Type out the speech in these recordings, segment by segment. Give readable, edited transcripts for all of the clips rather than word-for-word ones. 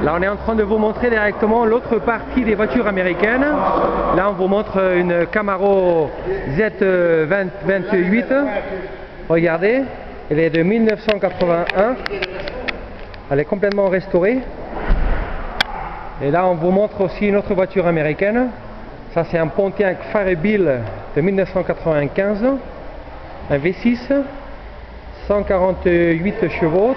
Là on est en train de vous montrer directement l'autre partie des voitures américaines. Là on vous montre une Camaro Z28. Regardez, elle est de 1981. Elle est complètement restaurée. Et là on vous montre aussi une autre voiture américaine. Ça c'est un Pontiac Firebill de 1995. Un V6, 148 chevaux.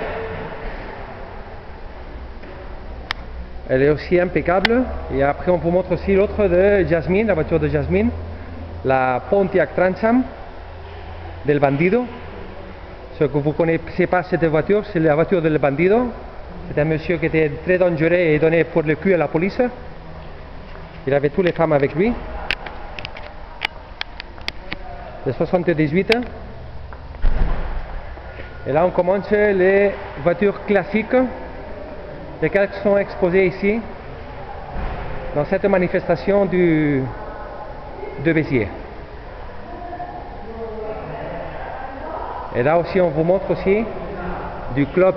Elle est aussi impeccable. Et après on vous montre aussi l'autre de Jasmine, la voiture de Jasmine, la Pontiac Trans Am del Bandido. Ce que vous ne connaissez pas cette voiture, c'est la voiture del Bandido. C'est un monsieur qui était très dangereux et donné pour le cul à la police. Il avait toutes les femmes avec lui. De 78. Et là on commence les voitures classiques, lesquelles sont exposées ici, dans cette manifestation de Béziers. Et là aussi on vous montre aussi du club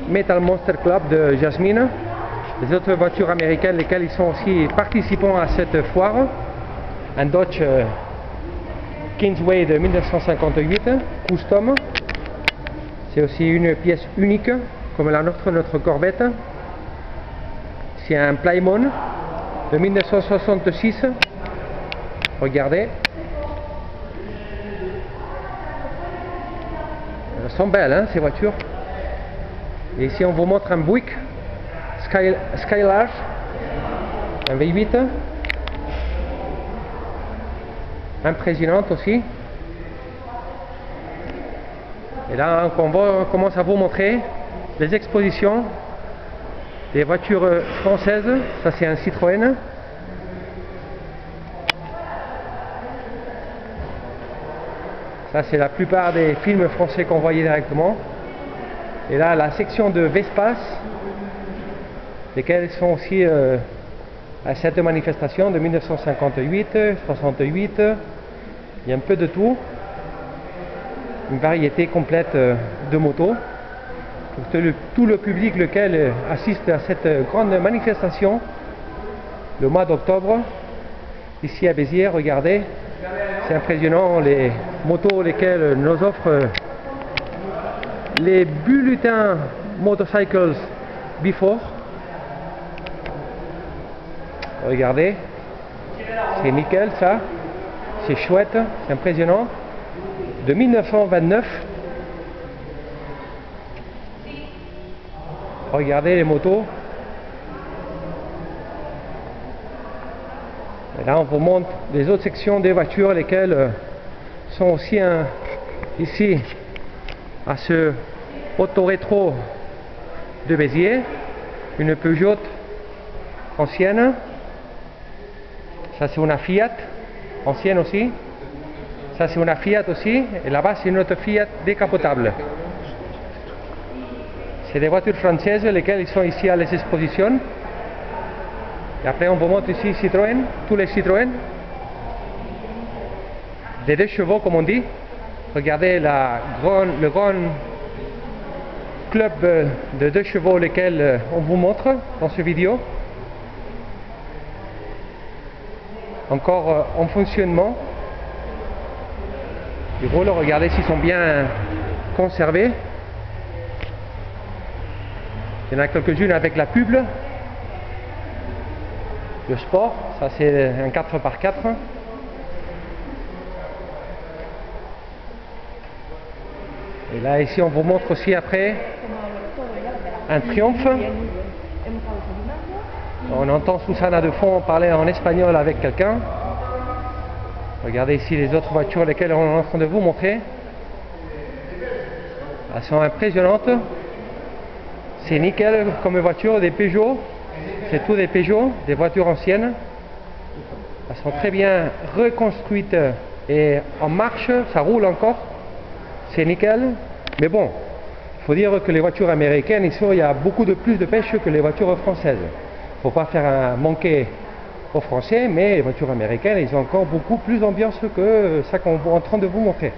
Metal Monster Club de Jasmine, les autres voitures américaines lesquelles ils sont aussi participants à cette foire. Un Dodge Kingsway de 1958 custom. C'est aussi une pièce unique comme la notre Corvette. C'est un Plymouth de 1966. Regardez. Elles sont belles hein, ces voitures. Et ici on vous montre un Buick Skylark, un V8, impressionnante aussi. Et là on commence à vous montrer les expositions des voitures françaises. Ça c'est un Citroën. Ça c'est la plupart des films français qu'on voyait directement. Et là la section de Vespas, lesquelles sont aussi à cette manifestation de 1958, 68. Il y a un peu de tout. Une variété complète de motos. Pour tout le public lequel assiste à cette grande manifestation le mois d'octobre ici à Béziers. Regardez, c'est impressionnant les motos lesquelles nous offrent les bulletins Motorcycles Before. Regardez, c'est nickel ça, c'est chouette, c'est impressionnant. De 1929. Regardez les motos. Et là on vous montre les autres sections des voitures lesquelles sont aussi ici à ce auto-rétro de Béziers. Une Peugeot ancienne. Ça c'est une Fiat ancienne aussi. Ça c'est une Fiat aussi. Et là-bas c'est une autre Fiat décapotable. C'est des voitures françaises lesquelles ils sont ici à les expositions. Et après on vous montre ici Citroën, tous les Citroën. Des 2 chevaux comme on dit. Regardez le grand club de 2 chevaux lesquels on vous montre dans cette vidéo. Encore en fonctionnement. Les roues, regardez s'ils sont bien conservés. Il y en a quelques-unes avec la pub. Le sport, ça c'est un 4x4. Et là ici on vous montre aussi après un Triumph. On entend Susanna de fond parler en espagnol avec quelqu'un. Regardez ici les autres voitures lesquelles on est en train de vous montrer. Elles sont impressionnantes. C'est nickel comme voiture, des Peugeot. C'est tout des Peugeot, des voitures anciennes. Elles sont très bien reconstruites et en marche, ça roule encore. C'est nickel. Mais bon, il faut dire que les voitures américaines, ici, il y a beaucoup plus de pêche que les voitures françaises. Il ne faut pas faire manquer aux Français, mais les voitures américaines, ils ont encore beaucoup plus d'ambiance que ça qu'on est en train de vous montrer.